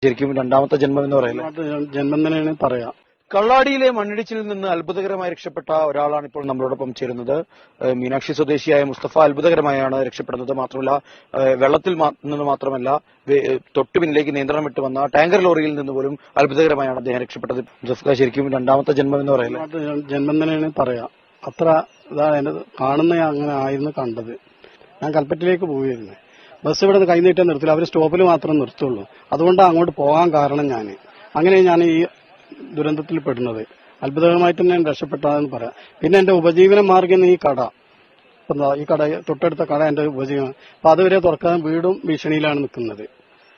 ശരിക്കും രണ്ടാമത്തെ ജന്മം എന്ന് പറയുന്നത് ജന്മം തന്നെയാണ് പറയാം. കള്ളാടിയിലെ മണ്ണിടിച്ചിൽ നിന്ന് അത്ഭുതകരമായി രക്ഷപ്പെട്ട ഒരാളാണ് ഇപ്പോൾ നമ്മളോടൊപ്പം ചേരുന്നത്. മീനാക്ഷി സ്വദേശിയായ മുസ്തഫ അത്ഭുതകരമായാണ് രക്ഷപ്പെടുന്നത്. മാത്രമല്ല വെള്ളത്തിൽ നിന്ന് മാത്രമല്ല തൊട്ടു പിന്നിലേക്ക് നിയന്ത്രണം വിട്ടു വന്ന ടാങ്കർ ലോറിയിൽ നിന്ന് പോലും അത്ഭുതകരമായാണ് അദ്ദേഹം രക്ഷപ്പെട്ടത്. മുസ്തഫ ശരിക്കും രണ്ടാമത്തെ ജന്മം എന്ന് പറയുന്നത് ജന്മം തന്നെയാണ് പറയാം. അത്ര ഇതാണ് എന്നെ കാണുന്ന അങ്ങനെ ആയിരുന്നു കണ്ടത്. ഞാൻ കൽപ്പറ്റയിലേക്ക് പോവുകയായിരുന്നു. ബസ് ഇവിടെ കൈനീട്ടാൻ നിർത്തില്ല, അവർ സ്റ്റോപ്പിൽ മാത്രം നിർത്തുള്ളൂ. അതുകൊണ്ടാണ് അങ്ങോട്ട് പോകാൻ കാരണം. അങ്ങനെ ഞാൻ ഈ ദുരന്തത്തിൽ പെടുന്നത് അത്ഭുതകരമായിട്ട് തന്നെ രക്ഷപ്പെട്ടതെന്ന് പറയാം. പിന്നെ എന്റെ ഉപജീവന മാർഗം ഈ കട, ഈ കട തൊട്ടടുത്ത കട എന്റെ ഉപജീവനം. അപ്പൊ അതുവരെ തുറക്കാൻ വീടും ഭീഷണിയിലാണ് നിൽക്കുന്നത്.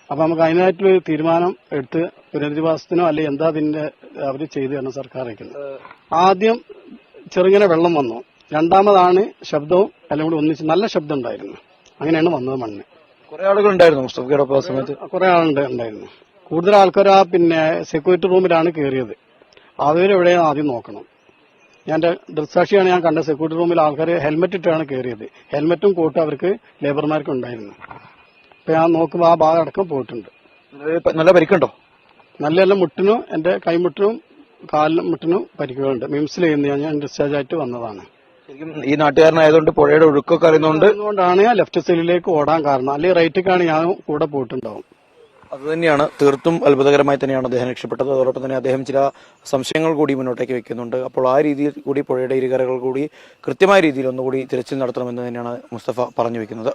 അപ്പൊ നമുക്ക് അതിനായിട്ടൊരു തീരുമാനം എടുത്ത് പുനരധിവാസത്തിനോ അല്ലെങ്കിൽ എന്താ അതിന്റെ അവര് ചെയ്തു തരണം സർക്കാർ അയക്കുന്നത്. ആദ്യം ചെറുങ്ങനെ വെള്ളം വന്നു, രണ്ടാമതാണ് ശബ്ദവും എല്ലാം കൂടി ഒന്നിച്ച് നല്ല ശബ്ദം ഉണ്ടായിരുന്നു. അങ്ങനെയാണ് വന്നത് മണ്ണ്. കുറെ ആളുകൾ ഉണ്ടായിരുന്നു മുസ്തഫയുടെ സമയത്ത്. കുറെ ആളുണ്ടായിരുന്നു. കൂടുതൽ ആൾക്കാർ പിന്നെ സെക്യൂരിറ്റി റൂമിലാണ് കയറിയത്. അവരെവിടെയാണ് ആദ്യം നോക്കണം. ഞാൻ ദൃക്സാക്ഷിയാണ് ഞാൻ കണ്ട സെക്യൂരിറ്റി റൂമിൽ ആൾക്കാർ ഹെൽമെറ്റ് ഇട്ടാണ് കയറിയത്. ഹെൽമെറ്റും കോട്ടും അവർക്ക് ലേബർമാർക്കും ഉണ്ടായിരുന്നു. അപ്പൊ ഞാൻ നോക്കുമ്പോൾ ആ ഭാഗം അടക്കം പോയിട്ടുണ്ട്. നല്ല പരിക്കുണ്ടോ? നല്ല മുട്ടിനും എന്റെ കൈമുട്ടിനും കാലിനും മുട്ടിനും പരിക്കുകളുണ്ട്. മിംസിൽ ഞാൻ ഡിസ്ചാർജ് ആയിട്ട് വന്നതാണ്. ശരിക്കും ഈ നാട്ടുകാരനായതുകൊണ്ട് പുഴയുടെ ഒഴുക്കൊക്കെ അറിയുന്നതുകൊണ്ടാണ് ഞാൻ ലെഫ്റ്റ് സൈഡിലേക്ക് ഓടാൻ കാരണം. അല്ലെങ്കിൽ റൈറ്റിലേക്കാണ് ഞാൻ കൂടെ പോയിട്ടുണ്ടാവും. അതുതന്നെയാണ് തീർത്തും അത്ഭുതകരമായി തന്നെയാണ് അദ്ദേഹം രക്ഷപ്പെട്ടത്. അതോടൊപ്പം തന്നെ അദ്ദേഹം ചില സംശയങ്ങൾ കൂടി മുന്നോട്ടേക്ക് വെക്കുന്നുണ്ട്. അപ്പോൾ ആ രീതിയിൽ കൂടി പുഴയുടെ ഇരുകരകൾ കൂടി കൃത്യമായ രീതിയിൽ ഒന്നുകൂടി തിരച്ചിൽ നടത്തണമെന്ന് തന്നെയാണ് മുസ്തഫ പറഞ്ഞു വെക്കുന്നത്.